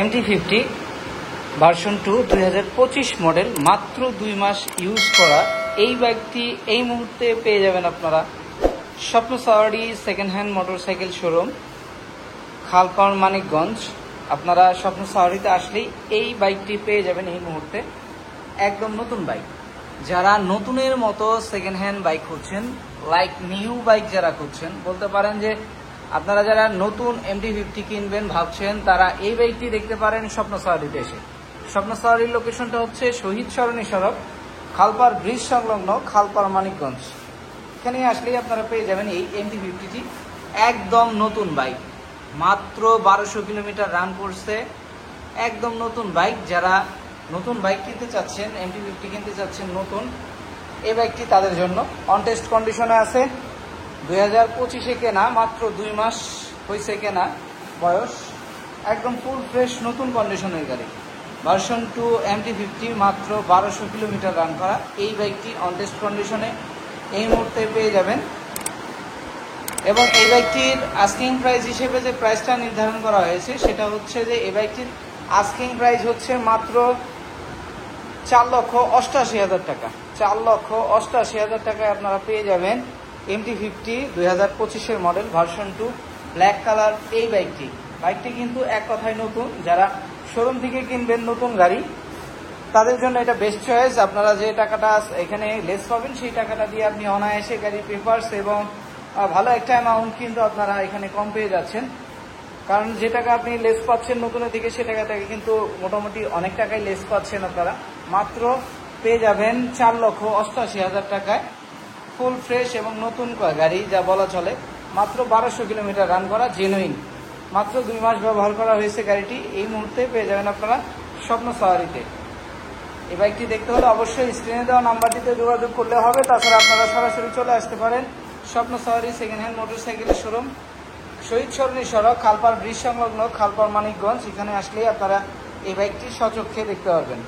MT50 version 2 2025 model, মাত্র 2 মাস use করা এই বাইকটি এই মুহূর্তে পেয়ে যাবেন আপনারা স্বপ্ন সাওয়ারি second hand motorcycle showroom, খালপাড়, Manikganj. আপনারা স্বপ্ন সাওয়ারিতে আসলেই এই বাইকটি পেয়ে যাবেন এই মুহূর্তে। একদম নতুন বাইক। যারা নতুনের মতো সেকেন্ড হ্যান্ড বাইক খুঁজছেন, লাইক নিউ বাইক যারা খুঁজছেন, বলতে পারেন যে আপনারা যারা নতুন MT50 কিনবেন ভাবছেন, তারা এই বাইকটি দেখতে পারেন স্বপ্ন সাওয়ারিতে এসে। স্বপ্ন সাওয়ারির লোকেশনটা হচ্ছে শহীদ সরণি সড়ক, খালপাড় ব্রিজ সংলগ্ন, খালপাড়, মানিকগঞ্জ। এখানে আসলেই আপনারা পেয়ে যাবেন এই MT50টি। একদম নতুন বাইক, মাত্র 1200 কিলোমিটার রান করছে। একদম নতুন বাইক। যারা নতুন বাইক কিনতে চাচ্ছেন, MT50 কিনতে চাচ্ছেন নতুন, এই বাইকটি তাদের জন্য। অন টেস্ট কন্ডিশনে আছে, 2025-এ কেনা, মাত্র 2 মাস হয়েছে কেনা বয়স। একদম ফুল ফ্রেশ নতুন কন্ডিশনের গাড়ি। ভার্সন 2 MT50, মাত্র 1200 কিলোমিটার রান করা এই বাইকটি অন টেস্ট কন্ডিশনে এই মুহূর্তে পেয়ে যাবেন। এবং এই বাইকটির আস্কিং প্রাইস হিসেবে যে প্রাইসটা নির্ধারণ করা হয়েছে সেটা হচ্ছে যে এই বাইকটির আস্কিং প্রাইস হচ্ছে মাত্র 4,88,000 টাকা। 4,88,000 টাকায় আপনারা পেয়ে যাবেন MT50 2025-এর মডেল, ভার্সন 2, ব্ল্যাক কালার এই বাইকটি। বাইকটি কিন্তু এক কথায় নতুন। যারা শোরুম থেকে কিনবেন নতুন গাড়ি, তাদের জন্য এটা বেস্ট চয়েস। আপনারা যে টাকাটা এখানে লেস পাবেন, সেই টাকাটা দিয়ে আপনি অনায়াসে গাড়ির পেপারস এবং ভালো একটা অ্যামাউন্ট কিন্তু আপনারা এখানে কম পেয়ে যাচ্ছেন। কারণ যে টাকা আপনি লেস পাচ্ছেন নতুনের দিকে, সে টাকাটাকে কিন্তু মোটামুটি অনেক টাকাই লেস পাচ্ছেন আপনারা। মাত্র পেয়ে যাবেন 4,88,000 টাকায় ফুল ফ্রেশ এবং নতুন গাড়ি, যা বলা চলে। মাত্র 1200 কিলোমিটার রান করা, জেনুইন। মাত্র 2 মাস ব্যবহার করা হয়েছে গাড়িটি। এই মুহূর্তে পেয়ে যাবেন আপনারা স্বপ্ন সাওয়ারিতে। এই বাইকটি দেখতে হলে অবশ্যই স্ক্রিনে দেওয়া নাম্বারটিতে যোগাযোগ করলে হবে। তাছাড়া আপনারা সরাসরি চলে আসতে পারেন স্বপ্ন সাওয়ারি সেকেন্ড হ্যান্ড মোটরসাইকেলের শোরুম, শহীদ সরণি সড়ক, খালপাড় ব্রিজ সংলগ্ন, খালপাড়, মানিকগঞ্জ। এখানে আসলেই আপনারা এই বাইকটি স্বচক্ষে দেখতে পারবেন।